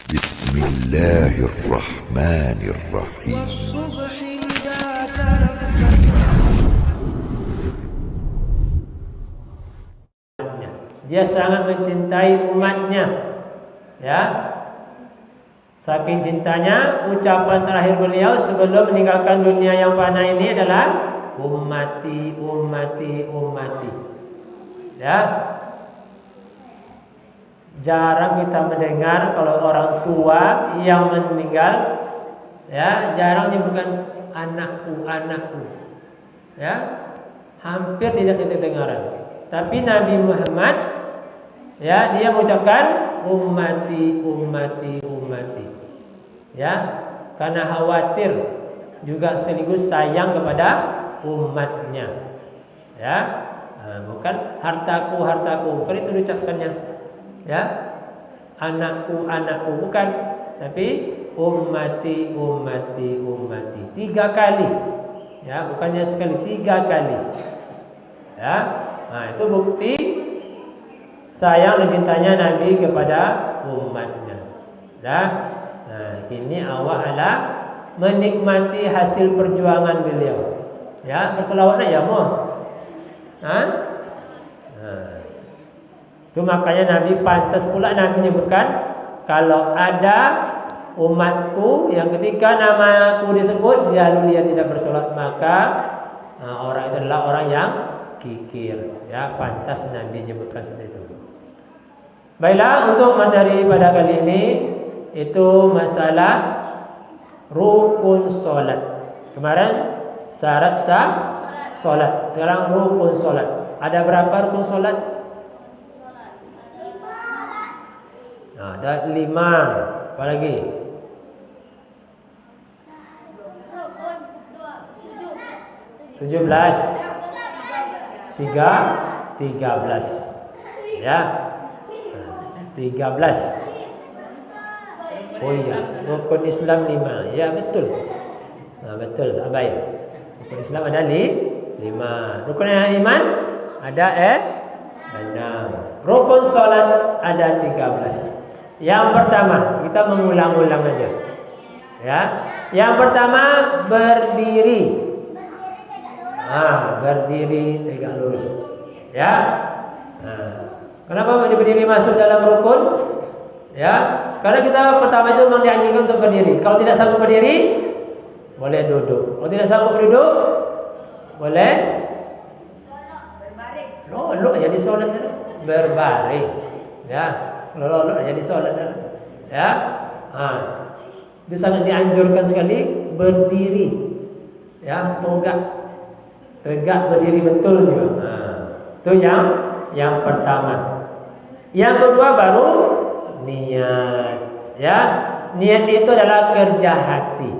Bismillahirrahmanirrahim. Dia sangat mencintai umatnya, ya. Saking cintanya, ucapan terakhir beliau sebelum meninggalkan dunia yang fana ini adalah ummati, ummati, ummati. Ya. Jarang kita mendengar kalau orang tua yang meninggal, ya, jarang menyebutkan anakku, anakku. Ya. Hampir tidak kedengaran. Tapi Nabi Muhammad, ya, dia mengucapkan ummati, ummati, ummati. Ya, karena khawatir juga sekaligus sayang kepada umatnya. Ya, bukan hartaku, hartaku, bukan itu diucapkannya. Ya, anakku, anakku, bukan, tapi ummati, ummati, ummati. 3 kali. Ya, bukannya sekali, 3 kali. Ya, nah itu bukti sayang dan cintanya Nabi kepada umatnya. Nah, kini awak adalah menikmati hasil perjuangan beliau. Ya, berselawatlah ya mohon. Itu makanya Nabi pantas pula Nabi menyebutkan kalau ada umatku yang ketika namaku disebut dia tidak bersolat, maka orang itu adalah orang yang kikir. Ya, pantas Nabi menyebutkan seperti itu. Baiklah, untuk materi pada kali ini itu masalah rukun solat. Kemarin syarat sah solat, sekarang rukun solat. Ada berapa rukun solat? Nah, ada 5. Apa lagi? 17. 13. Ya. 13. Oh iya, rukun Islam 5. Ya, betul. Betul, baik. Rukun Islam ada 5. Rukun iman ada 6. Rukun salat ada 13. Yang pertama, kita mengulang-ulang aja. Ya. Yang pertama berdiri. Berdiri tegak lurus. Ya. Kenapa berdiri masuk dalam rukun? Ya, karena kita pertama itu memang dianjurkan untuk berdiri. Kalau tidak sanggup berdiri, boleh duduk. Kalau tidak sanggup duduk, boleh berbaring. Lolok jadi solat dulu. Berbaring. Ya, lolok jadi solat dulu. Ya. Itu sangat dianjurkan sekali berdiri. Ya, tegak berdiri betul juga. Itu yang pertama. Yang kedua baru niat. Ya, niat itu adalah kerja hati.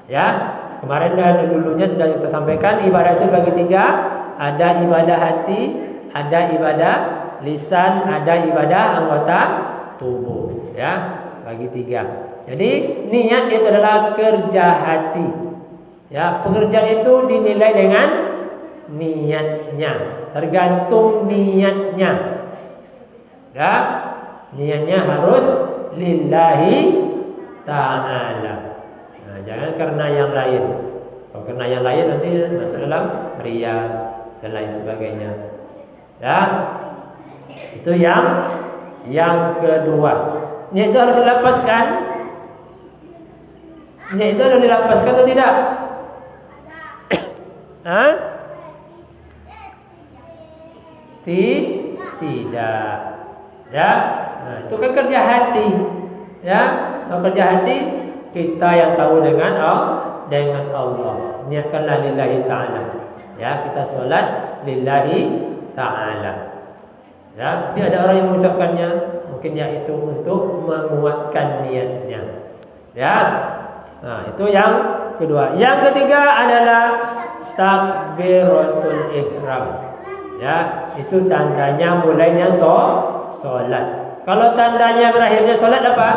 Ya, kemarin dan dulunya sudah kita sampaikan ibadah itu bagi 3. Ada ibadah hati, ada ibadah lisan, ada ibadah anggota tubuh. Ya, bagi 3. Jadi niat itu adalah kerja hati. Ya, pekerjaan itu dinilai dengan niatnya, tergantung niatnya. Ya, niatnya harus lillahi ta'ala. Jangan karena yang lain. Kalau karena yang lain nanti masuk dalam riya dan lain sebagainya. Ya, itu yang kedua. Niat itu harus dilepaskan. Niat itu harus dilepaskan atau tidak? Tidak. Ya, itu kan kerja hati. Ya, kalau kerja hati kita yang tahu dengan Allah. Niatkanlah lillahi ta'ala. Ya, kita solat lillahi ta'ala. Ya, tapi ada orang yang mengucapkannya mungkin yaitu untuk menguatkan niatnya. Ya. Itu yang kedua. Yang ketiga adalah takbiratul ihram. Ya, itu tandanya mulainya solat. Kalau tandanya berakhirnya solat apa?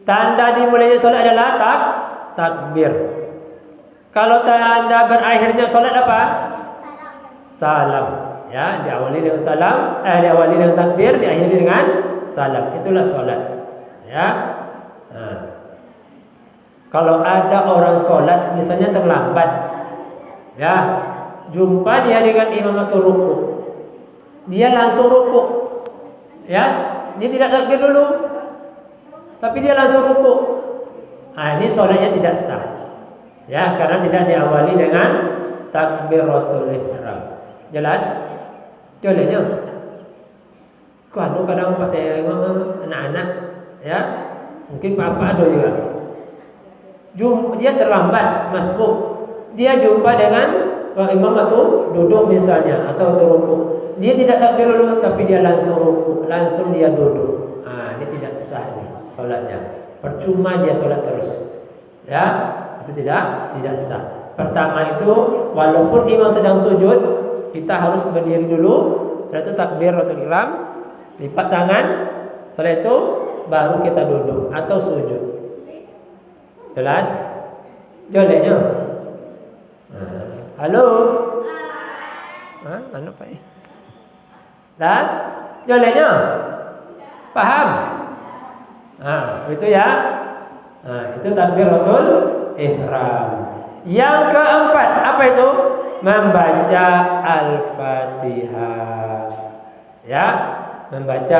Tanda dimulainya solat adalah takbir. Kalau tanda berakhirnya solat apa? Salam. Ya, diawali dengan salam, diawali dengan takbir, diakhiri dengan salam. Itulah solat. Ya. Nah, kalau ada orang sholat misalnya terlambat, ya, jumpa dia dengan imam atau ruku, dia langsung ruku, ya, dia tidak takbir dulu, tapi dia langsung ruku. Nah, ini sholatnya tidak sah, ya, karena tidak diawali dengan takbiratul ihram. Jelas? Jolenya. Kadang pakai anak-anak, ya, mungkin papa ada juga. Dia terlambat masbuk, dia jumpa dengan imam atau duduk misalnya atau ruku, dia tidak takbir dulu tapi dia langsung ruku, langsung dia duduk. Ini tidak sah nih sholatnya, percuma dia sholat terus, ya, itu tidak sah. Pertama itu walaupun imam sedang sujud, kita harus berdiri dulu, setelah itu takbiratul ihram, lipat tangan, setelah itu baru kita duduk atau sujud. Jelas? Jolenya. Halo? Mana Pak? Dan jolenya? Paham? Itu ya. Itu takbiratul ihram. Yang keempat, apa itu? Membaca Al-Fatihah. Ya, membaca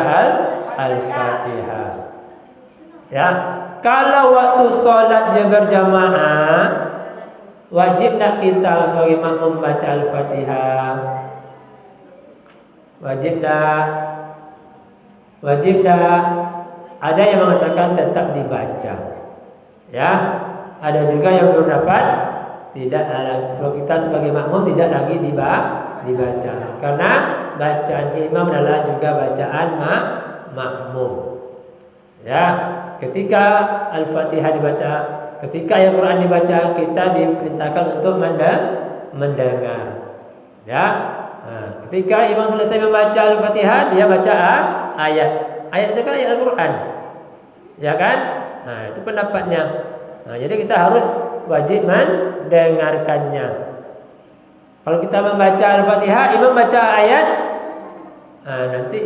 Al-Fatihah. Ya. Kalau waktu sholat berjamaah, wajib tak kita sebagai makmum membaca Al-Fatihah? Wajib tak? Wajib tak? Ada yang mengatakan tetap dibaca. Ya, ada juga yang berpendapat tidak. Sebab kita sebagai makmum tidak lagi dibaca, karena bacaan imam adalah juga bacaan makmum. Ya. Ketika Al-Fatihah dibaca, ketika ayat Quran dibaca, kita diperintahkan untuk mendengar. Ya. Ketika imam selesai membaca Al-Fatihah, dia baca ayat. Ayat itu kan ayat Al-Quran. Ya kan? Itu pendapatnya. Jadi kita harus wajib mendengarkannya. Kalau kita membaca Al-Fatihah, imam baca ayat, nanti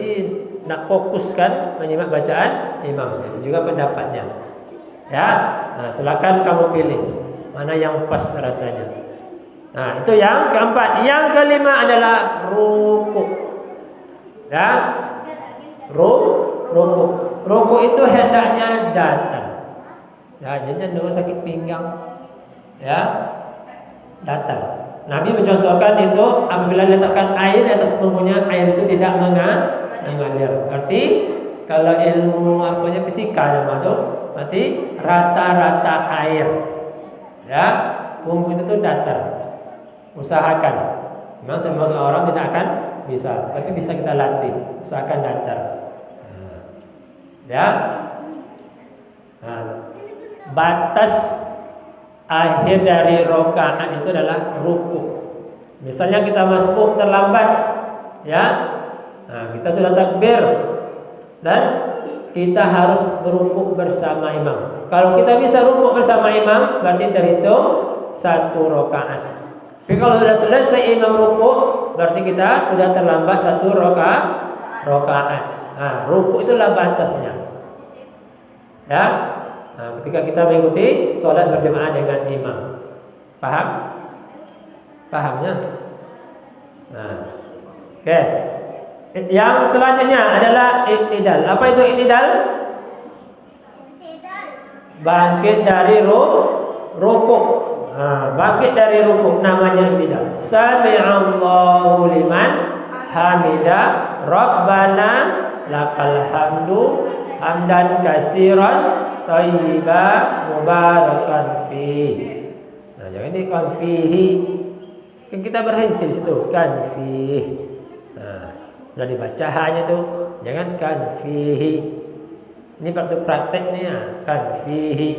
nak fokuskan menyimak bacaan imam. Itu juga pendapatnya. Ya, silakan kamu pilih mana yang pas rasanya. Itu yang keempat. Yang kelima adalah ruku. Ya, ruku. Ruku itu hendaknya datar. Ya, jangan dengan sakit pinggang. Ya, datar. Nabi mencontohkan itu apabila letakkan air di atas punggungnya, air itu tidak mengalir. Berarti kalau ilmu fisika nama itu, berarti rata-rata air. Ya, punggung itu datar. Usahakan. Memang semua orang tidak akan bisa, tapi bisa kita latih. Usahakan datar. Ya. Batas akhir dari rakaat itu adalah ruku. Misalnya kita masbuk terlambat, ya, kita sudah takbir dan kita harus beruku bersama imam. Kalau kita bisa ruku bersama imam, berarti terhitung satu rakaat. Tapi kalau sudah selesai imam ruku, berarti kita sudah terlambat satu rakaat. Ruku itulah batasnya. Ya. Ketika kita mengikuti sholat berjamaah dengan imam, paham? Pahamnya? Oke. Yang selanjutnya adalah iktidal. Apa itu iktidal? Bangkit dari ruku. Bangkit dari ruku namanya iktidal. Sami'allahu liman hamidah, Rabbana lakal hamdu hamdan katsiran thayyiban mubarakan fihi. Jangan ini kan fihi. Kan kita berhenti di situ kan fihi. Sudah dibaca hanya tuh, jangan kan fihi. Ini praktek nih ya, kan fihi.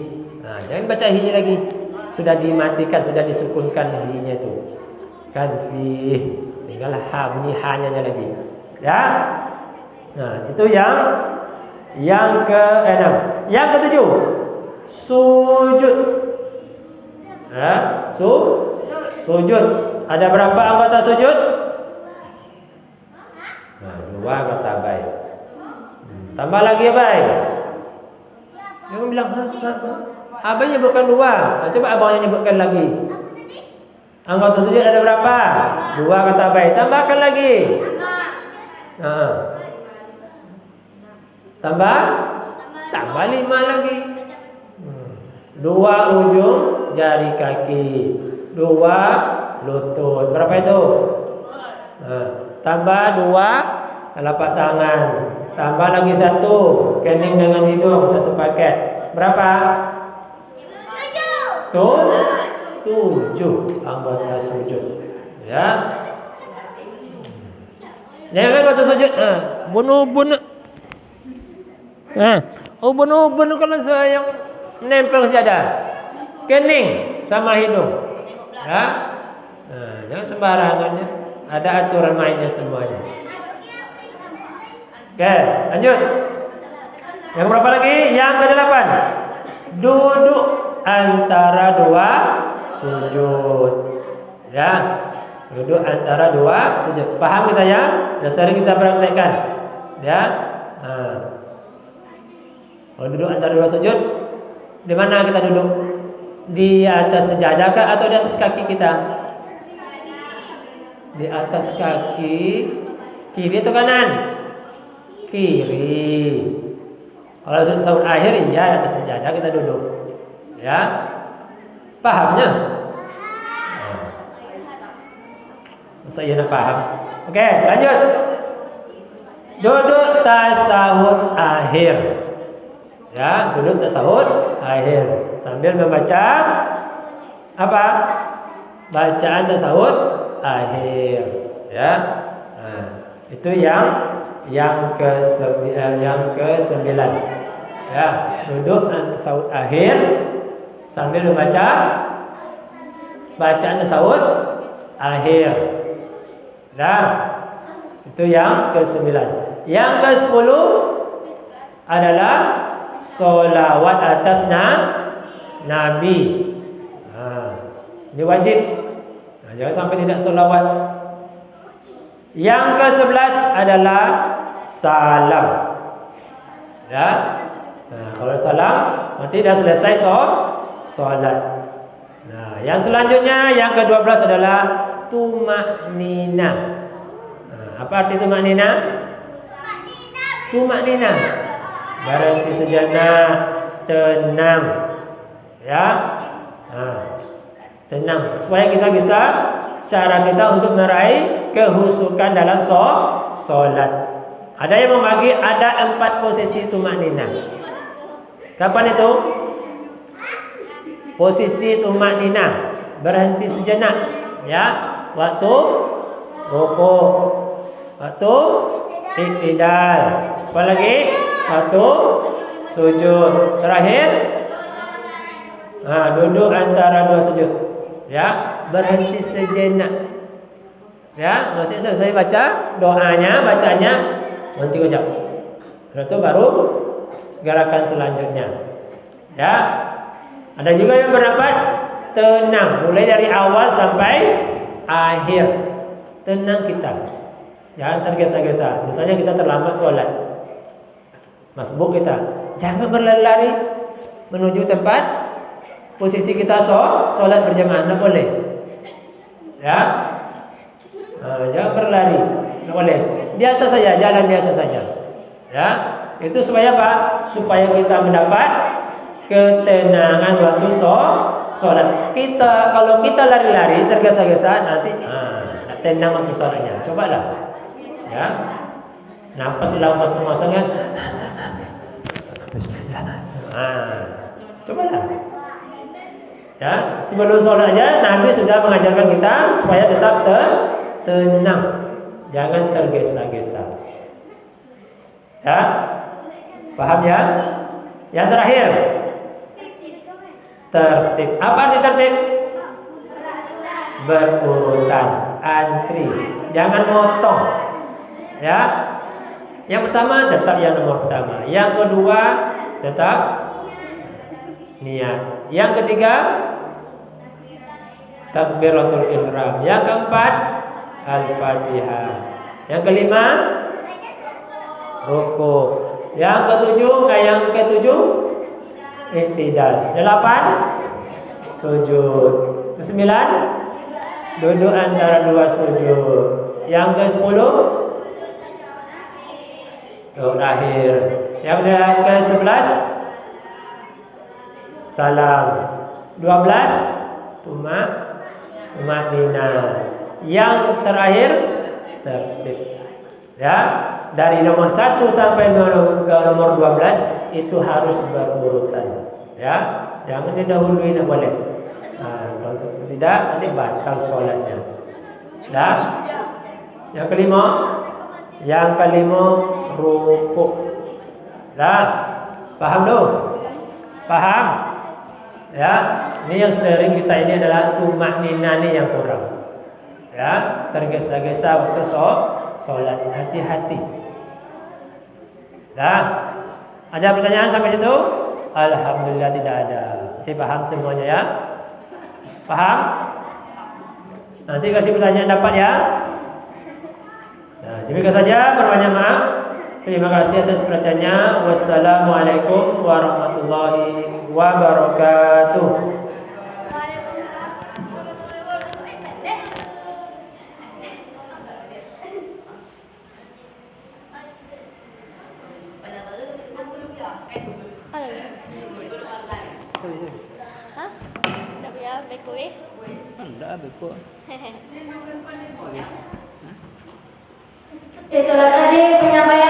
Jangan baca hi lagi. Sudah dimatikan, sudah disukunkan hi-nya itu. Kan fihi. Tinggal bunyi ha-nya lagi. Ya. Itu yang ke-6. Yang ke-7, sujud. Sujud. Ada berapa anggota sujud? 2 anggota baik. Tambah lagi baik. Jangan bilang ha. Abang nyebutkan 2. Coba abangnya nyebutkan lagi. Anggota sujud ada berapa? 2 kata Abai. Tambahkan lagi. Tambah 5 lagi. 2 ujung jari kaki, 2 lutut. Berapa itu? Tambah 2 telapak tangan. Tambah lagi 1 kening dengan hidung, 1 paket. Berapa? 7 anggota sujud. Ya. Jangan waktu sujud. Bunuh-bunuh. Bunuh-bunuh kalau saya yang menempel saja. Kening sama hidung. Ya. Jangan sembarangan ya. Ada aturan mainnya semuanya. Oke, lanjut. Yang berapa lagi? Yang ke-8. Duduk antara 2 sujud. Ya. Duduk antara 2 sujud. Paham kita ya? Sudah sering kita praktekkan. Ya. Kalau duduk antara 2 sujud, di mana kita duduk? Di atas sejadah kah atau di atas kaki kita? Di atas kaki kiri atau kanan? Kiri. Kalau sahur akhir iya di atas sejadah kita duduk. Ya. Pahamnya? Masa iya nak paham? Oke, lanjut. Duduk tasahud akhir. Ya, duduk tasahud akhir sambil membaca apa? Bacaan tasahud akhir. Ya. Itu yang ke-9. Ya, duduk tasahud akhir sambil membaca bacaan tasahud akhir. Nah, itu yang ke-9. Yang ke-10 adalah solawat atas Nabi. Ini wajib. Jangan sampai tidak solawat. Yang ke-11 adalah salam. Ya. Kalau salam nanti dah selesai solat. Nah, yang selanjutnya yang ke-12 adalah tumaknina. Apa arti tumaknina? Tumaknina. Berhenti sejenak, tenang. Ya. Tenang supaya kita bisa cara kita untuk meraih kehusukan dalam solat. Ada yang membagi ada 4 posisi tumaknina. Kapan itu? Posisi tumaknina, berhenti sejenak, ya. Waktu rukuk, waktu iktidal, apalagi waktu sujud. Terakhir, duduk antara 2 sujud. Ya, berhenti sejenak. Ya, maksudnya selesai baca doanya, bacanya berhenti ucap. Itu baru gerakan selanjutnya. Ya. Ada juga yang berpendapat tenang mulai dari awal sampai akhir. Tenang kita. Jangan tergesa-gesa. Misalnya kita terlambat sholat, masbuk kita, jangan berlari-lari menuju tempat posisi kita sholat berjamaah. Tidak boleh. Ya. Jangan berlari. Tidak boleh. Biasa saja, jalan biasa saja. Ya. Itu supaya apa? Supaya kita mendapat ketenangan waktu sholat. Kalau kita lari-lari tergesa-gesa nanti tenang waktu sholatnya. Cobalah. Ya. Nafas lemas-lemas kan. Cobalah. Ya, sebelum sholat aja Nabi sudah mengajarkan kita supaya tetap tenang. Jangan tergesa-gesa. Ya. Paham ya? Yang terakhir, tertib. Apa arti tertib? Berurutan, antri. Jangan motong. Ya. Yang pertama tetap yang nomor pertama. Yang kedua tetap niat. Yang ketiga takbiratul ihram. Yang keempat Al-Fatihah. Yang kelima rukuk. Yang ketujuh i'tidal. 8 sujud. 9 duduk antara dua sujud. Yang ke-10 terakhir. Yang ke-11 salam. 12 tumak-ninah. Yang terakhir tertib. Ya, dari nomor 1 sampai nomor 12 itu harus berurutan. Ya, jangan didahului, tidak boleh. Nah, kalau tidak nanti batal sholatnya. Dan yang kelima rukuk. Nah, paham dong? Paham? Ya, ini yang sering kita ini adalah tumak-ninah ini yang kurang. Ya, tergesa-gesa waktu sholat. Hati-hati. Nah, ada pertanyaan sampai situ? Alhamdulillah tidak ada. Jadi paham semuanya ya? Paham? Nanti kasih pertanyaan dapat ya. Nah, demikian saja, berbanyak maaf. Terima kasih atas perhatiannya. Wassalamualaikum warahmatullahi wabarakatuh. Hah? Tak payah beko wis. Enggak beko. Itulah tadi penyampaian